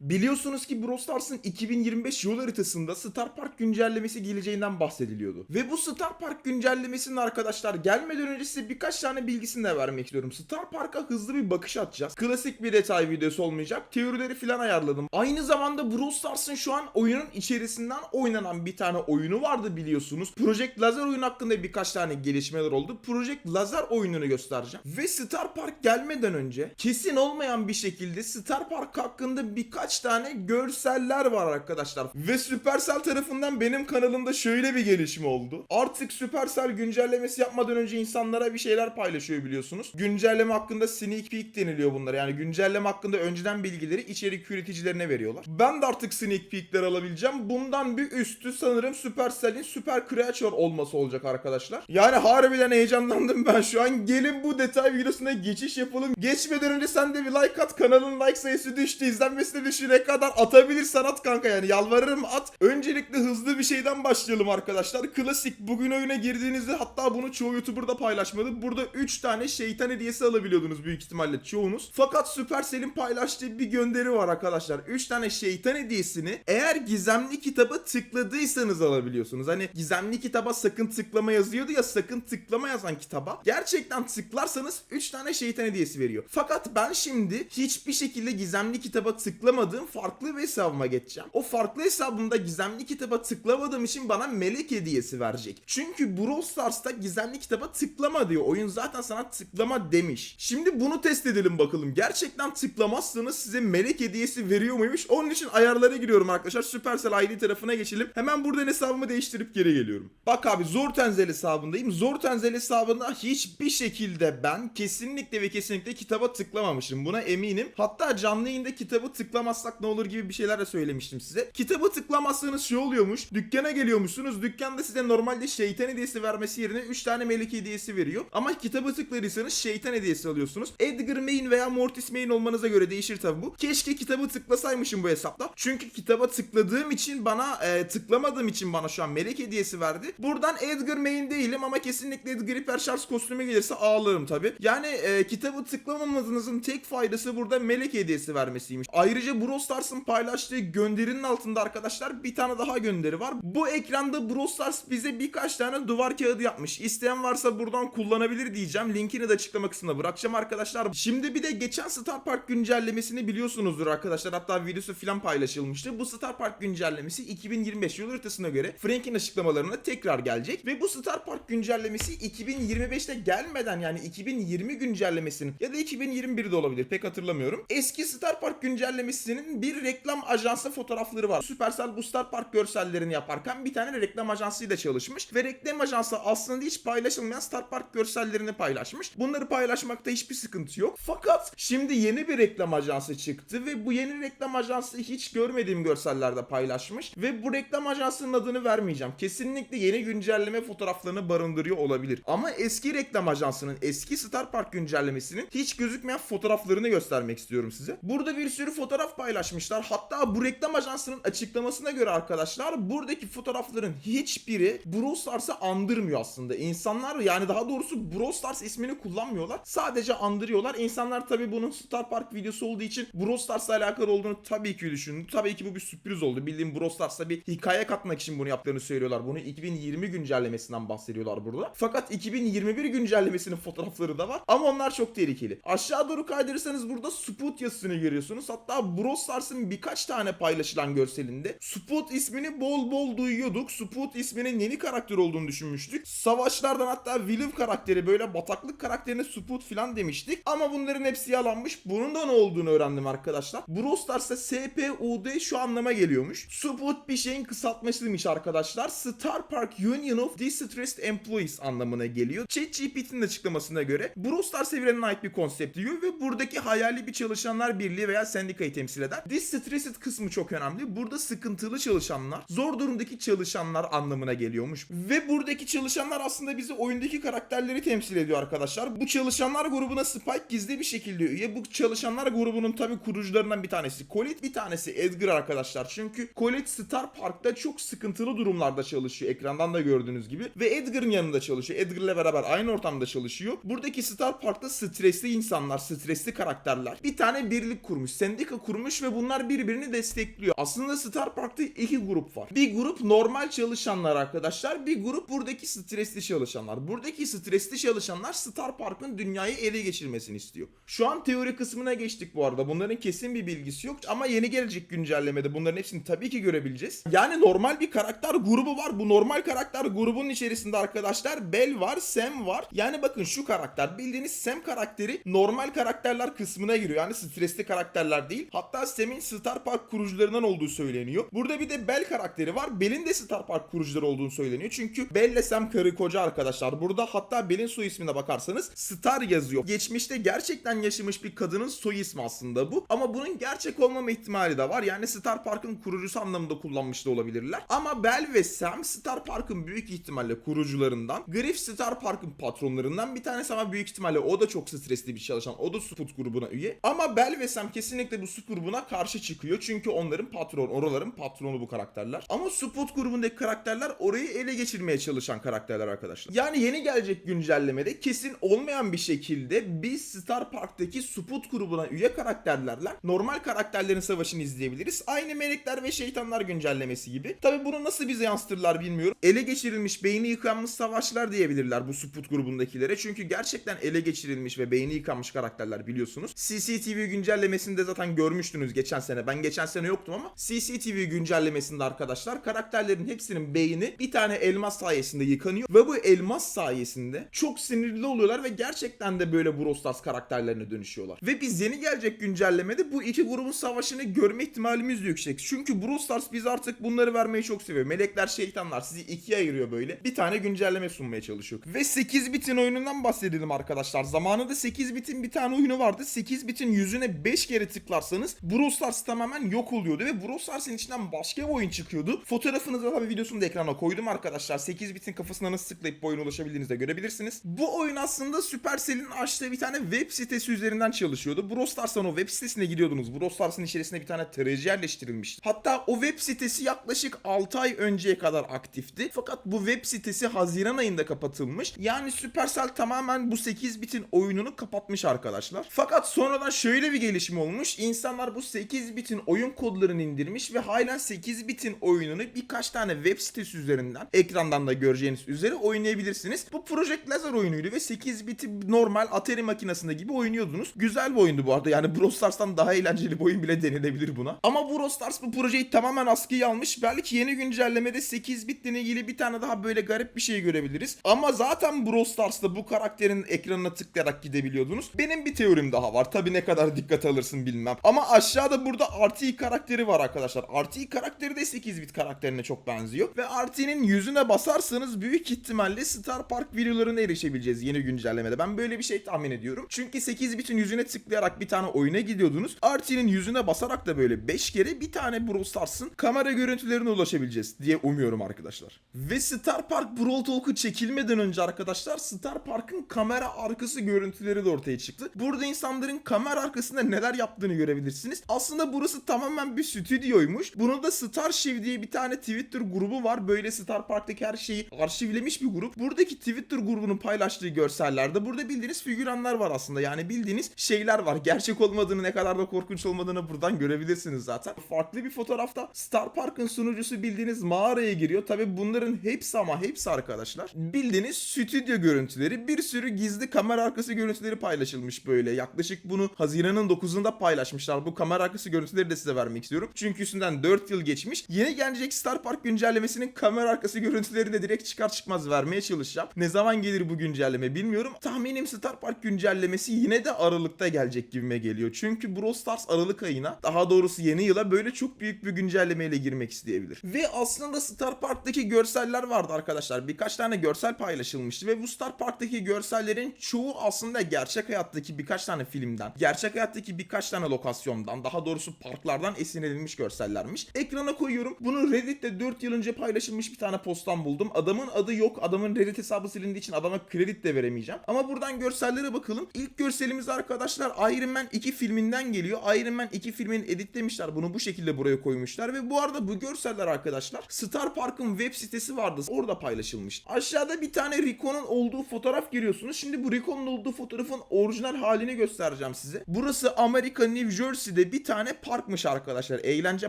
Biliyorsunuz ki Brawl Stars'ın 2025 yol haritasında Star Park güncellemesi geleceğinden bahsediliyordu. Ve bu Star Park güncellemesinin arkadaşlar gelmeden önce size birkaç tane bilgisini de vermek istiyorum. Star Park'a hızlı bir bakış atacağız. Klasik bir detay videosu olmayacak. Teorileri falan ayarladım. Aynı zamanda Brawl Stars'ın şu an oyunun içerisinden oynanan bir tane oyunu vardı biliyorsunuz. Project Lazer oyunu hakkında birkaç tane gelişmeler oldu. Project Lazer oyununu göstereceğim. Ve Star Park gelmeden önce kesin olmayan bir şekilde Star Park hakkında birkaç tane görseller var arkadaşlar. Ve Supercell tarafından benim kanalımda şöyle bir gelişme oldu. Artık Supercell güncellemesi yapmadan önce insanlara bir şeyler paylaşıyor biliyorsunuz. Güncelleme hakkında sneak peek deniliyor bunlara. Yani güncelleme hakkında önceden bilgileri içerik üreticilerine veriyorlar. Ben de artık sneak peekler alabileceğim. Bundan bir üstü sanırım Supercell'in Super Creature olması olacak arkadaşlar. Yani harbiden heyecanlandım ben şu an. Gelin bu detay videosuna geçiş yapalım. Geçmeden önce sen de bir like at. Kanalın like sayısı düştü. İzlenmesi de düşene kadar atabilirsen at kanka yani. Yalvarırım at. Öncelikle hızlı bir şeyden başlayalım arkadaşlar. Klasik bugün oyuna girdiğinizde hatta bunu çoğu YouTuber'da paylaşmadı. Burada 3 tane şeytan hediyesi alabiliyordunuz büyük ihtimalle çoğunuz. Fakat Supercell'in paylaştığı bir gönderi var arkadaşlar. 3 tane şeytan hediyesini eğer gizemli kitaba tıkladıysanız alabiliyorsunuz. Hani gizemli kitaba sakın tıklama yazıyordu ya, sakın tıklama yazan kitaba gerçekten tıklarsanız 3 tane şeytan hediyesi veriyor. Fakat ben şimdi hiçbir şekilde gizemli kitaba tıklamadığım farklı bir hesabıma geçeceğim. O farklı hesabımda gizemli kitaba tıklamadığım için bana melek hediyesi verecek. Çünkü Brawl Stars'ta gizemli kitaba tıklama diyor. Oyun zaten sana tıklama demiş. Şimdi bunu test edelim bakalım. Gerçekten tıklamazsanız size melek hediyesi veriyor muymuş? Onun için ayarlara giriyorum arkadaşlar. Supercell ID tarafına geçelim. Hemen buradan hesabımı değiştirip geri geliyorum. Bak abi Zortenzel hesabındayım. Zortenzel hesabında hiçbir şekilde ben kesinlikle ve kesinlikle kitaba tıklamamışım. Buna eminim. Hatta canlı yayında kitabı tıklamazsak ne olur gibi bir şeyler de söylemiştim size. Kitabı tıklamazsanız şey oluyormuş. Dükkana geliyormuşsunuz. Dükkanda size normalde şeytan hediyesi vermesi yerine 3 tane melek hediyesi veriyor. Ama kitabı tıkladıysanız şeytan hediyesi alıyorsunuz. Edgar main veya Mortis main olmanıza göre değişir tabi bu. Keşke kitabı tıklasaymışım bu hesapta. Çünkü kitaba tıkladığım için bana tıklamadığım için bana şu an melek hediyesi verdi. Buradan Edgar main değilim ama kesinlikle Edgar Hyper Charge kostümü gelirse ağlarım tabi. Yani kitabı tıklamamanızın tek faydası burada melek hediyesi vermesiymiş. Ayrıca Brawl Stars'ın paylaştığı gönderinin altında arkadaşlar bir tane daha gönderi var. Bu ekranda Brawl Stars bize birkaç tane duvar kağıdı yapmış. İsteyen varsa buradan kullanabilir diyeceğim. Linkini de açıklama kısmına bırakacağım arkadaşlar. Şimdi bir de geçen Star Park güncellemesini biliyorsunuzdur arkadaşlar. Hatta videosu falan paylaşılmıştı. Bu Star Park güncellemesi 2025 yıl haritasına göre Frank'in açıklamalarına tekrar gelecek. Ve bu Star Park güncellemesi 2025'te gelmeden yani 2020 güncellemesinin ya da 2021'de olabilir pek hatırlamıyorum. Eski Star Park güncellemesinin bir reklam ajansı fotoğrafları var. Supercell bu Star Park görsellerini yaparken bir tane reklam ajansıyla çalışmış ve reklam ajansı aslında hiç paylaşılmayan Star Park görsellerini paylaşmış. Bunları paylaşmakta hiçbir sıkıntı yok. Fakat şimdi yeni bir reklam ajansı çıktı ve bu yeni reklam ajansı hiç görmediğim görsellerde paylaşmış ve bu reklam ajansının adını vermeyeceğim. Kesinlikle yeni güncelleme fotoğraflarını barındırıyor olabilir. Ama eski reklam ajansının, eski Star Park güncellemesinin hiç gözükmeyen fotoğraflarını göstermek istiyorum size. Burada bir sürü fotoğraf paylaşmışlar. Hatta bu reklam ajansının açıklamasına göre arkadaşlar buradaki fotoğrafların hiçbiri Brawl Stars'ı andırmıyor aslında. İnsanlar yani daha doğrusu Brawl Stars ismini kullanmıyorlar. Sadece andırıyorlar. İnsanlar tabii bunun Star Park videosu olduğu için Brawl Stars'la alakalı olduğunu tabii ki düşündü. Tabii ki bu bir sürpriz oldu. Bildiğim Brawl Stars'ta bir hikaye katmak için bunu yaptığını söylüyorlar. Bunu 2020 güncellemesinden bahsediyorlar burada. Fakat 2021 güncellemesinin fotoğrafları da var. Ama onlar çok tehlikeli. Aşağı doğru kaydırırsanız burada Sput yazısını görüyorsunuz. Hatta Brawl Stars'ın birkaç tane paylaşılan görselinde Sput ismini bol bol duyuyorduk. Sput isminin yeni karakter olduğunu düşünmüştük. Savaşlardan hatta Willow karakteri böyle bataklık karakterine Sput falan demiştik. Ama bunların hepsi yalanmış. Bunun da ne olduğunu öğrendim arkadaşlar. Brawl Stars'ta SPUD şu anlama geliyormuş. Sput bir şeyin kısaltmasıymış arkadaşlar. Star Park Union of Distressed Employees anlamına geliyor. ChatGPT'nin açıklamasına göre Brawl Stars evrenine ait bir konsept diyor ve buradaki hayali bir çalışanlar birliği veya sendikayı temsil eder. Distressed kısmı çok önemli. Burada sıkıntılı çalışanlar, zor durumdaki çalışanlar anlamına geliyormuş. Ve buradaki çalışanlar aslında bizi oyundaki karakterleri temsil ediyor arkadaşlar. Bu çalışanlar grubuna Spike gizli bir şekilde üye. Bu çalışanlar grubunun tabi kurucularından bir tanesi Colette, bir tanesi Edgar arkadaşlar. Çünkü Colette Star Park'ta çok sıkıntılı durumlarda çalışıyor. Ekrandan da gördüğünüz gibi. Ve Edgar'ın yanında çalışıyor. Edgar'la beraber aynı ortamda çalışıyor. Buradaki Star Park'ta stresli insanlar, stresli karakterler bir tane birlik kurmuş. Sendika kurmuş kurulmuş ve bunlar birbirini destekliyor. Aslında Star Park'ta iki grup var. Bir grup normal çalışanlar arkadaşlar. Bir grup buradaki stresli çalışanlar. Buradaki stresli çalışanlar Star Park'ın dünyayı ele geçirmesini istiyor. Şu an teori kısmına geçtik bu arada. Bunların kesin bir bilgisi yok ama yeni gelecek güncellemede bunların hepsini tabii ki görebileceğiz. Yani normal bir karakter grubu var. Bu normal karakter grubunun içerisinde arkadaşlar Bell var, Sam var. Yani bakın şu karakter, bildiğiniz Sam karakteri normal karakterler kısmına giriyor. Yani stresli karakterler değil. Hatta Sam'in Star Park kurucularından olduğu söyleniyor. Burada bir de Bell karakteri var. Bell'in de Star Park kurucuları olduğunu söyleniyor. Çünkü Bell ile Sam karı koca arkadaşlar. Burada hatta Bell'in soy ismine bakarsanız Star yazıyor. Geçmişte gerçekten yaşamış bir kadının soy ismi aslında bu. Ama bunun gerçek olmama ihtimali de var. Yani Star Park'ın kurucusu anlamında kullanmış da olabilirler. Ama Bell ve Sam Star Park'ın büyük ihtimalle kurucularından. Griff Star Park'ın patronlarından bir tanesi ama büyük ihtimalle o da çok stresli bir çalışan. O da Sput grubuna üye. Ama Bell ve Sam kesinlikle bu Sput grubuna karşı çıkıyor. Çünkü onların oraların patronu bu karakterler. Ama Sput grubundaki karakterler orayı ele geçirmeye çalışan karakterler arkadaşlar. Yani yeni gelecek güncellemede kesin olmayan bir şekilde biz Star Park'taki Sput grubuna üye karakterlerle normal karakterlerin savaşını izleyebiliriz. Aynı Melekler ve Şeytanlar güncellemesi gibi. Tabi bunu nasıl bize yansıtırlar bilmiyorum. Ele geçirilmiş, beyni yıkanmış savaşlar diyebilirler bu Sput grubundakilere. Çünkü gerçekten ele geçirilmiş ve beyni yıkanmış karakterler biliyorsunuz. CCTV güncellemesinde zaten görmüştünüz geçen sene. Ben geçen sene yoktum ama CCTV güncellemesinde arkadaşlar karakterlerin hepsinin beyni bir tane elmas sayesinde yıkanıyor. Ve bu elmas sayesinde çok sinirli oluyorlar ve gerçekten de böyle Brawl Stars karakterlerine dönüşüyorlar. Ve biz yeni gelecek güncellemede bu iki grubun savaşını görme ihtimalimiz yüksek. Çünkü Brawl Stars biz artık bunları vermeyi çok seviyor. Melekler, şeytanlar sizi ikiye ayırıyor böyle. Bir tane güncelleme sunmaya çalışıyor. Ve 8 bitin oyunundan bahsedelim arkadaşlar. Zamanında 8 bitin bir tane oyunu vardı. 8 bitin yüzüne 5 kere tıklarsanız Brawl Stars tamamen yok oluyordu ve Brawl Stars'ın içinden başka bir oyun çıkıyordu. Fotoğrafını da tabii videosunu da ekrana koydum arkadaşlar. 8 bitin kafasına nasıl tıklayıp bu oyuna ulaşabildiğinizde görebilirsiniz. Bu oyun aslında Supercell'in açtığı bir tane web sitesi üzerinden çalışıyordu. Brawl Stars'ın o web sitesine giriyordunuz. Brawl Stars'ın içerisine bir tane tarayıcı yerleştirilmişti. Hatta o web sitesi yaklaşık 6 ay önceye kadar aktifti. Fakat bu web sitesi Haziran ayında kapatılmış. Yani Supercell tamamen bu 8 bitin oyununu kapatmış arkadaşlar. Fakat sonradan şöyle bir gelişme olmuş. İnsanlar bu 8 bitin oyun kodlarını indirmiş ve halen 8 bitin oyununu birkaç tane web sitesi üzerinden ekrandan da göreceğiniz üzere oynayabilirsiniz. Bu Project Laser oyunuydu ve 8 biti normal Atari makinesinde gibi oynuyordunuz. Güzel bir oyundu bu arada. Yani Brawl Stars'tan daha eğlenceli bir oyun bile denilebilir buna. Ama Brawl Stars bu projeyi tamamen askıya almış. Belki yeni güncellemede 8 bitle ilgili bir tane daha böyle garip bir şey görebiliriz. Ama zaten Brawl Stars'ta bu karakterin ekranına tıklayarak gidebiliyordunuz. Benim bir teorim daha var. Tabii ne kadar dikkat alırsın bilmem. Ama aşağıda burada RT karakteri var arkadaşlar. RT karakteri de 8 bit karakterine çok benziyor. Ve RT'nin yüzüne basarsanız büyük ihtimalle Star Park videolarına erişebileceğiz yeni güncellemede. Ben böyle bir şey tahmin ediyorum. Çünkü 8 bitin yüzüne tıklayarak bir tane oyuna gidiyordunuz. RT'nin yüzüne basarak da böyle 5 kere bir tane Brawl Stars'ın kamera görüntülerine ulaşabileceğiz diye umuyorum arkadaşlar. Ve Star Park Brawl Talk'u çekilmeden önce arkadaşlar Star Park'ın kamera arkası görüntüleri de ortaya çıktı. Burada insanların kamera arkasında neler yaptığını görebilirsiniz. Aslında burası tamamen bir stüdyoymuş. Bunu da Starshiv diye bir tane Twitter grubu var. Böyle Star Park'taki her şeyi arşivlemiş bir grup. Buradaki Twitter grubunun paylaştığı görsellerde burada bildiğiniz figüranlar var aslında. Yani bildiğiniz şeyler var. Gerçek olmadığını, ne kadar da korkunç olmadığını buradan görebilirsiniz zaten. Farklı bir fotoğrafta Star Park'ın sunucusu bildiğiniz mağaraya giriyor. Tabi bunların hepsi ama hepsi arkadaşlar bildiğiniz stüdyo görüntüleri. Bir sürü gizli kamera arkası görüntüleri paylaşılmış böyle. Yaklaşık bunu Haziran'ın 9'unda paylaşmışlar. Bu kamera arkası görüntüleri de size vermek istiyorum. Çünkü üstünden 4 yıl geçmiş. Yeni gelecek Star Park güncellemesinin kamera arkası görüntülerini de direkt çıkar çıkmaz vermeye çalışacağım. Ne zaman gelir bu güncelleme bilmiyorum. Tahminim Star Park güncellemesi yine de Aralık'ta gelecek gibime geliyor. Çünkü Brawl Stars Aralık ayına, daha doğrusu yeni yıla böyle çok büyük bir güncellemeyle girmek isteyebilir. Ve aslında Star Park'taki görseller vardı arkadaşlar. Birkaç tane görsel paylaşılmıştı ve bu Star Park'taki görsellerin çoğu aslında gerçek hayattaki birkaç tane filmden, gerçek hayattaki birkaç tane lokasyondan, daha doğrusu parklardan esinlenilmiş görsellermiş. Ekrana koyuyorum. Bunu Reddit'te 4 yıl önce paylaşılmış bir tane posttan buldum. Adamın adı yok. Adamın Reddit hesabı silindiği için adama kredi de veremeyeceğim. Ama buradan görsellere bakalım. İlk görselimiz arkadaşlar Iron Man 2 filminden geliyor. Iron Man 2 filmini editlemişler. Bunu bu şekilde buraya koymuşlar ve bu arada bu görseller arkadaşlar Star Park'ın web sitesi vardı. Orada paylaşılmış. Aşağıda bir tane Rico'nun olduğu fotoğraf görüyorsunuz. Şimdi bu Rico'nun olduğu fotoğrafın orijinal halini göstereceğim size. Burası Amerika, New Jersey'de içinde bir tane parkmış arkadaşlar. Eğlence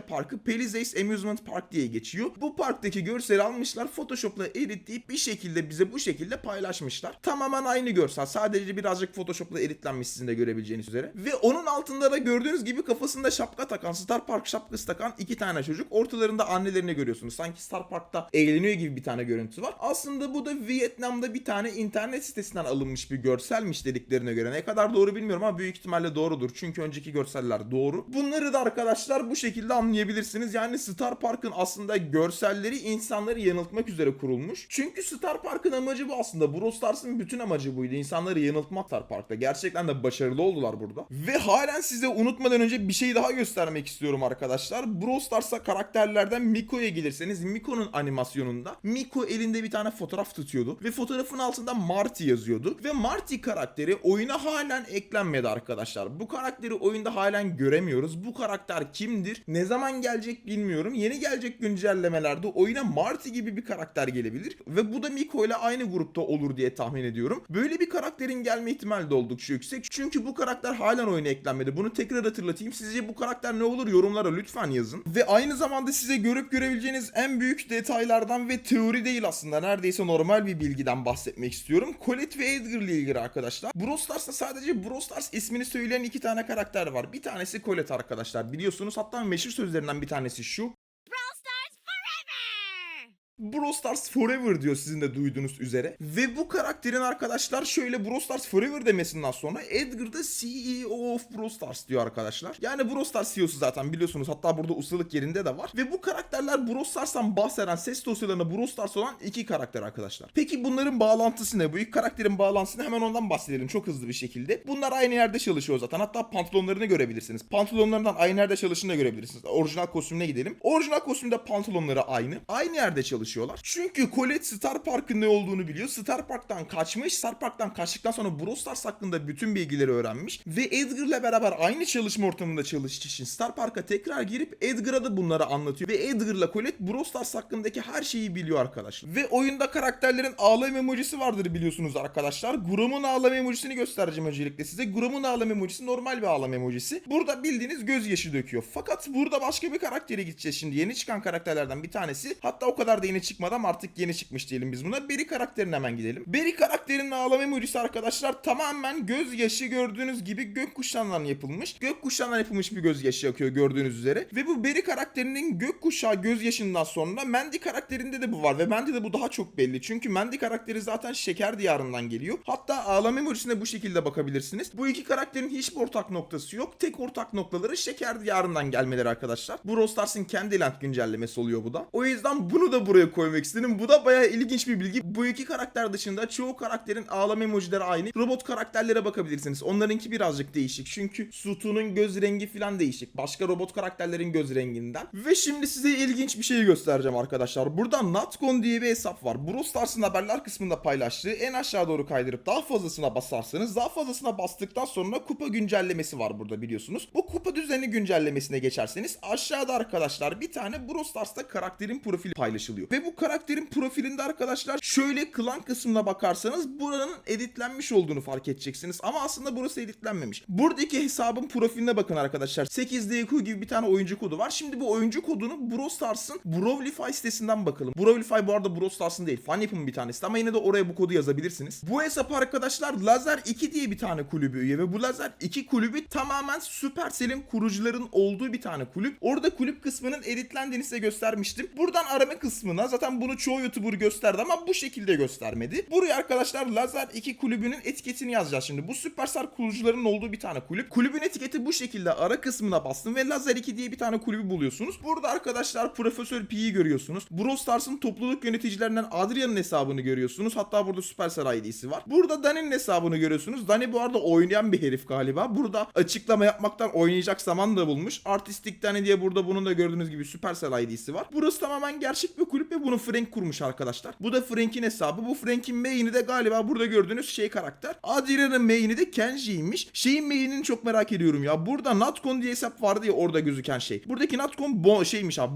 parkı Palisades Amusement Park diye geçiyor. Bu parktaki görseli almışlar, Photoshop'la editleyip bir şekilde bize bu şekilde paylaşmışlar. Tamamen aynı görsel. Sadece birazcık Photoshop'la editlenmiş sizin de görebileceğiniz üzere. Ve onun altında da gördüğünüz gibi kafasında şapka takan, Star Park şapkası takan iki tane çocuk. Ortalarında annelerini görüyorsunuz. Sanki Star Park'ta eğleniyor gibi bir tane görüntüsü var. Aslında bu da Vietnam'da bir tane internet sitesinden alınmış bir görselmiş dediklerine göre. Ne kadar doğru bilmiyorum ama büyük ihtimalle doğrudur. Çünkü önceki görseller doğru. Bunları da arkadaşlar bu şekilde anlayabilirsiniz. Yani Star Park'ın aslında görselleri insanları yanıltmak üzere kurulmuş. Çünkü Star Park'ın amacı bu aslında. Brawl Stars'ın bütün amacı buydu. İnsanları yanıltmak Star Park'ta. Gerçekten de başarılı oldular burada. Ve halen size unutmadan önce bir şey daha göstermek istiyorum arkadaşlar. Brawl Stars'a karakterlerden Miko'ya gelirseniz, Miko'nun animasyonunda Miko elinde bir tane fotoğraf tutuyordu ve fotoğrafın altında Marty yazıyordu ve Marty karakteri oyuna halen eklenmedi arkadaşlar. Bu karakteri oyunda halen göremiyoruz. Bu karakter kimdir? Ne zaman gelecek bilmiyorum. Yeni gelecek güncellemelerde oyuna Marty gibi bir karakter gelebilir ve bu da Miko ile aynı grupta olur diye tahmin ediyorum. Böyle bir karakterin gelme ihtimali de oldukça yüksek. Çünkü bu karakter halen oyuna eklenmedi. Bunu tekrar hatırlatayım. Sizce bu karakter ne olur? Yorumlara lütfen yazın. Ve aynı zamanda size görüp görebileceğiniz en büyük detaylardan ve teori değil aslında, neredeyse normal bir bilgiden bahsetmek istiyorum. Colette ve Edgar ile ilgili arkadaşlar. Brawl Stars'ta sadece Brawl Stars ismini söyleyen iki tane karakter var. Bir tanesi Colette arkadaşlar, biliyorsunuz. Hatta meşhur sözlerinden bir tanesi şu: Brawl Stars Forever diyor, sizin de duyduğunuz üzere. Ve bu karakterin arkadaşlar şöyle Brawl Stars Forever demesinden sonra Edgar da CEO of Brawl Stars diyor arkadaşlar. Yani Brawl Stars CEO'su zaten biliyorsunuz. Hatta burada ustalık yerinde de var. Ve bu karakterler Brawl Stars'tan bahseden ses dosyalarına Brawl Stars olan iki karakter arkadaşlar. Peki bunların bağlantısı ne? Bu iki karakterin bağlantısını hemen ondan bahsedelim çok hızlı bir şekilde. Bunlar aynı yerde çalışıyor zaten. Hatta pantolonlarını görebilirsiniz. Pantolonlarından aynı yerde çalıştığını da görebilirsiniz. Orijinal kostümüne gidelim. Orijinal kostümde pantolonları aynı. Aynı yerde çalışıyorlar. Çünkü Colette Star Park'ın ne olduğunu biliyor. Star Park'tan kaçmış. Star Park'tan kaçtıktan sonra Brawl Stars hakkında bütün bilgileri öğrenmiş. Ve Edgar'la beraber aynı çalışma ortamında çalıştığı için Star Park'a tekrar girip Edgar'a da bunları anlatıyor. Ve Edgar'la Colette Brawl Stars hakkındaki her şeyi biliyor arkadaşlar. Ve oyunda karakterlerin ağlama emojisi vardır biliyorsunuz arkadaşlar. Grom'un ağlama emojisini göstereceğim öncelikle size. Grom'un ağlama emojisi normal bir ağlama emojisi. Burada bildiğiniz gözyaşı döküyor. Fakat burada başka bir karaktere gideceğiz şimdi. Yeni çıkan karakterlerden bir tanesi. Hatta o kadar da yeni çıkmadı ama artık yeni çıkmış diyelim biz buna. Barry karakterine hemen gidelim. Barry karakterinin ağlama emojisi arkadaşlar tamamen gözyaşı, gördüğünüz gibi gökkuşağından yapılmış. Gökkuşağından yapılmış bir gözyaşı akıyor gördüğünüz üzere. Ve bu Barry karakterinin gökkuşağı gözyaşından sonra Mandy karakterinde de bu var ve Mandy'de bu daha çok belli. Çünkü Mandy karakteri zaten şeker diyarından geliyor. Hatta ağlama emojisine bu şekilde bakabilirsiniz. Bu iki karakterin hiçbir ortak noktası yok. Tek ortak noktaları şeker diyarından gelmeleri arkadaşlar. Bu Brawl Stars'ın Candyland güncellemesi oluyor bu da. O yüzden bunu da buraya koymak istedim. Bu da bayağı ilginç bir bilgi. Bu iki karakter dışında çoğu karakterin ağlama emojileri aynı. Robot karakterlere bakabilirsiniz. Onlarınki birazcık değişik. Çünkü Sutu'nun göz rengi falan değişik. Başka robot karakterlerin göz renginden. Ve şimdi size ilginç bir şey göstereceğim arkadaşlar. Burada Natcon diye bir hesap var. Brawl Stars'ın haberler kısmında paylaştığı, en aşağı doğru kaydırıp daha fazlasına basarsanız, daha fazlasına bastıktan sonra kupa güncellemesi var burada biliyorsunuz. Bu kupa düzeni güncellemesine geçerseniz aşağıda arkadaşlar bir tane Brawl Stars'ta karakterin profili paylaşılıyor. Ve bu karakterin profilinde arkadaşlar şöyle klan kısmına bakarsanız buranın editlenmiş olduğunu fark edeceksiniz. Ama aslında burası editlenmemiş. Buradaki hesabın profiline bakın arkadaşlar. 8DQ gibi bir tane oyuncu kodu var. Şimdi bu oyuncu kodunu Brawl Stars'ın Brawlify sitesinden bakalım. Brawlify bu arada Brawl Stars'ın değil, fan yapımı bir tanesi ama yine de oraya bu kodu yazabilirsiniz. Bu hesap arkadaşlar Lazer 2 diye bir tane kulübü üye ve bu Lazer 2 kulübü tamamen Supercell'in kurucuların olduğu bir tane kulüp. Orada kulüp kısmının editlendiğini size göstermiştim. Buradan arama kısmına zaten bunu çoğu YouTuber gösterdi ama bu şekilde göstermedi. Buraya arkadaşlar Lazer 2 kulübünün etiketini yazacağız şimdi. Bu Supercell kurucularının olduğu bir tane kulüp. Kulübün etiketi bu şekilde, ara kısmına bastım ve Lazer 2 diye bir tane kulübü buluyorsunuz. Burada arkadaşlar Profesör P'yi görüyorsunuz. Brawl Stars'ın topluluk yöneticilerinden Adrian'ın hesabını görüyorsunuz. Hatta burada Supercell ID'si var. Burada Dani'nin hesabını görüyorsunuz. Dani bu arada oynayan bir herif galiba. Burada açıklama yapmaktan oynayacak zaman da bulmuş. Artistik Dani diye burada bunun da gördüğünüz gibi Supercell ID'si var. Burası tamamen gerçek bir kulüp. ve bunu Frank kurmuş arkadaşlar. Bu da Frank'in hesabı. Bu Frank'in main'i de galiba burada gördüğünüz karakter. Adrian'ın main'i de Kenji'ymiş. Şeyin main'ini çok merak ediyorum ya. Burada Natcon diye hesap vardı ya orada gözüken şey. Buradaki Natcon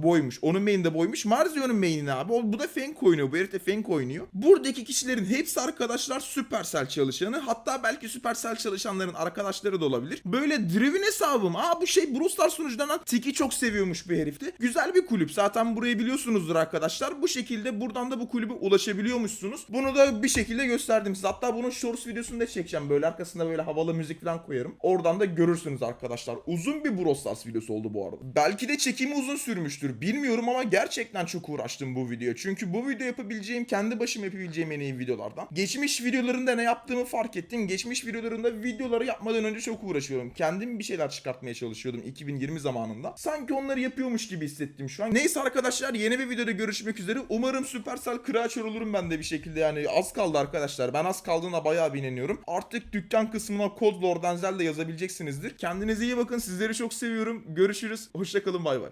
boymuş. Onun main'i de boymuş. Marzio'nun main'i abi. Bu da Fenk oynuyor. Bu herif de Fenk oynuyor. Buradaki kişilerin hepsi arkadaşlar Supercell çalışanı. Hatta belki Supercell çalışanların arkadaşları da olabilir. Böyle Driven hesabım. Bu Brawl Stars sunucudan Tiki çok seviyormuş bir herifti. Güzel bir kulüp. Zaten burayı biliyorsunuzdur arkadaşlar. Bu şekilde buradan da bu kulübe ulaşabiliyormuşsunuz. Bunu da bir şekilde gösterdim size. Hatta bunun shorts videosunu da çekeceğim. Böyle arkasında böyle havalı müzik falan koyarım. Oradan da görürsünüz arkadaşlar. Uzun bir Brawl Stars videosu oldu bu arada. Belki de çekimi uzun sürmüştür. Bilmiyorum ama gerçekten çok uğraştım bu videoya. Çünkü bu video yapabileceğim, kendi başıma yapabileceğim en iyi videolardan. Geçmiş videolarında ne yaptığımı fark ettim. Geçmiş videolarında videoları yapmadan önce çok uğraşıyorum. Kendim bir şeyler çıkartmaya çalışıyordum 2020 zamanında. Sanki onları yapıyormuş gibi hissettim şu an. Neyse arkadaşlar, yeni bir videoda görüşmek üzere. Umarım Supercell Creator olurum ben de bir şekilde, yani az kaldı arkadaşlar. Ben az kaldığına bayağı inanıyorum. Artık dükkan kısmına kod Lord Enzel de yazabileceksinizdir. Kendinize iyi bakın. Sizleri çok seviyorum. Görüşürüz. Hoşçakalın. Bay bay.